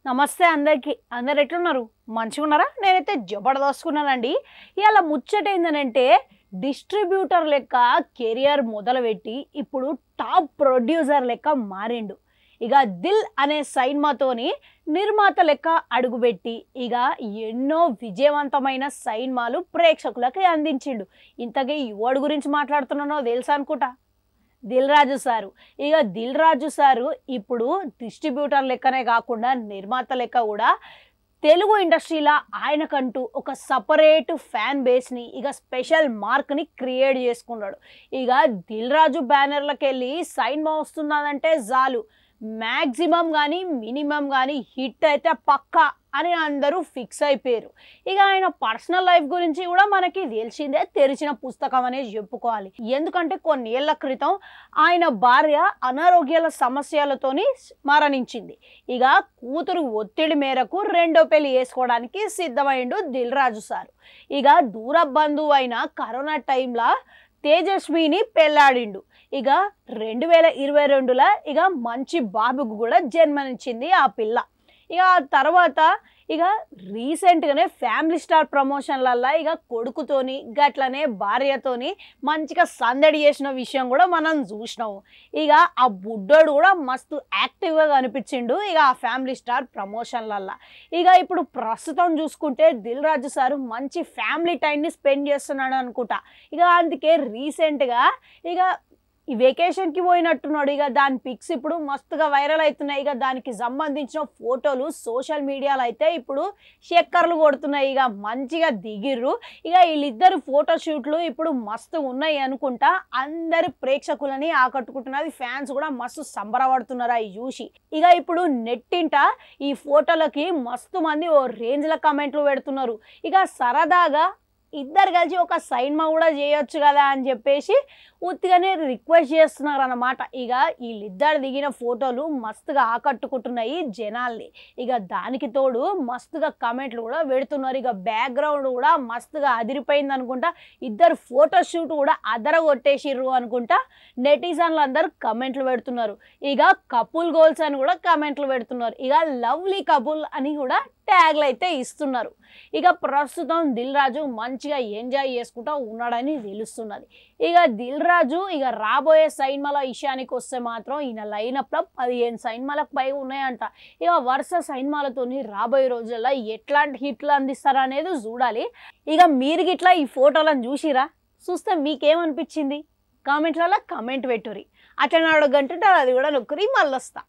నమస్తే అందరికి. అందరు ఎట్లున్నారు? మంచిగున్నారా? నేనైతే జబర్దస్తుకున్నానండి. ఇయాల ముచ్చట ఏందనంటే డిస్ట్రిబ్యూటర్ లెక్క కెరియర్ మొదలుపెట్టి ఇప్పుడు టాప్ ప్రొడ్యూసర్ లెక్క మారిండు. ఇక దిల్ అనే సినిమాతోని నిర్మాత లెక్క అడుగుపెట్టి ఇక ఎన్నో విజయవంతమైన సినిమాలు ప్రేక్షకులకి అందించిండు. ఇంతకీ ఎవడి గురించి మాట్లాడుతున్నానో తెలుసా అనుకుంటా, దిల్ రాజు సారు. ఇక దిల్ రాజు సారు ఇప్పుడు డిస్ట్రిబ్యూటర్ లెక్కనే కాకుండా నిర్మాత లెక్క కూడా తెలుగు ఇండస్ట్రీలో ఆయనకంటూ ఒక సపరేట్ ఫ్యాన్ బేస్ని ఇక స్పెషల్ మార్క్ని క్రియేట్ చేసుకున్నాడు. ఇక దిల్ రాజు బ్యానర్లకు వెళ్ళి సినిమా వస్తున్నదంటే చాలు, మ్యాక్సిమం కానీ మినిమం కానీ హిట్ అయితే పక్కా అని అందరూ ఫిక్స్ అయిపోయారు. ఇక ఆయన పర్సనల్ లైఫ్ గురించి కూడా మనకి తెలిసిందే, తెరిచిన పుస్తకం అనేది చెప్పుకోవాలి. ఎందుకంటే కొన్నేళ్ల క్రితం ఆయన భార్య అనారోగ్యాల సమస్యలతోని మరణించింది. ఇక కూతురు ఒత్తిడి మేరకు రెండో పెళ్లి చేసుకోవడానికి సిద్ధమైండు దిల్ రాజు సార్. ఇక దూర బంధువు అయిన కరోనా టైంలో తేజస్విని పెళ్ళాడిండు. ఇక 2022లో ఇక మంచి బాబుకు కూడా జన్మనిచ్చింది ఆ పిల్ల. ఇక ఆ తర్వాత ఇక రీసెంట్గానే ఫ్యామిలీ స్టార్ ప్రమోషన్లల్లో ఇక కొడుకుతోని గట్లనే భార్యతోని మంచిగా సందడి చేసిన విషయం కూడా మనం చూసినాము. ఇక ఆ బుడ్డోడు కూడా మస్తు యాక్టివ్గా కనిపించిండు ఇక ఆ ఫ్యామిలీ స్టార్ ప్రమోషన్లల్లో. ఇక ఇప్పుడు ప్రస్తుతం చూసుకుంటే దిల్ రాజు సారు మంచి ఫ్యామిలీ టైంని స్పెండ్ చేస్తున్నాడు అనుకుంటా. ఇక అందుకే రీసెంట్గా ఇక ఈ వెకేషన్కి పోయినట్టున్నాడు. ఇక దాని పిక్స్ ఇప్పుడు మస్తుగా వైరల్ అవుతున్నాయి. ఇక దానికి సంబంధించిన ఫోటోలు సోషల్ మీడియాలో అయితే ఇప్పుడు చక్కర్లు కొడుతున్నాయి. ఇక మంచిగా దిగిర్రు. ఇక వీళ్ళిద్దరు ఫోటోషూట్లు ఇప్పుడు మస్తు ఉన్నాయి అనుకుంటా. అందరి ప్రేక్షకులని ఆకట్టుకుంటున్నది, ఫ్యాన్స్ కూడా మస్తు సంబరపడుతున్నారు అవి చూసి. ఇక ఇప్పుడు నెట్టింట ఈ ఫోటోలకి మస్తు మంది ఓ రేంజ్ల కమెంట్లు పెడుతున్నారు. ఇక సరదాగా ఇద్దరు కలిసి ఒక సినిమా కూడా చేయొచ్చు కదా అని చెప్పేసి ఉత్తిగానే రిక్వెస్ట్ చేస్తున్నారు అన్నమాట. ఇక వీళ్ళిద్దరు దిగిన ఫోటోలు మస్తుగా ఆకట్టుకుంటున్నాయి జనాల్ని. ఇక దానికి తోడు మస్తుగా కమెంట్లు కూడా పెడుతున్నారు. ఇక బ్యాక్గ్రౌండ్ కూడా మస్తుగా అదిరిపోయింది అనుకుంటా. ఇద్దరు ఫోటోషూట్ కూడా అదరగొట్టేసిర్రు అనుకుంటా. నెటిజన్లు అందరూ కమెంట్లు పెడుతున్నారు. ఇక కపుల్ గోల్స్ అని కూడా కమెంట్లు పెడుతున్నారు. ఇక లవ్లీ కపుల్ అని కూడా ట్యాగ్లు అయితే ఇస్తున్నారు. ఇక ప్రస్తుతం దిల్ రాజు మంచిగా ఎంజాయ్ చేసుకుంటూ ఉన్నాడని తెలుస్తున్నది. ఇక దిల్ రాజు ఇక రాబోయే సినిమాల విషయానికి వస్తే మాత్రం ఈయన లైనప్లో 15 సినిమాలకు పైగా ఉన్నాయంట. ఇక వరుస సినిమాలతో రాబోయే రోజుల్లో ఎట్లాంటి హిట్లు అందిస్తారా అనేది చూడాలి. ఇక మీరు గిట్లా ఈ ఫోటోలను చూసిరా? చూస్తే మీకేమనిపించింది? కామెంట్లలో కామెంట్ పెట్టుర్రి. అట్లా అడగంటుంటే అది కూడా నొక్కురి మళ్ళొస్తా.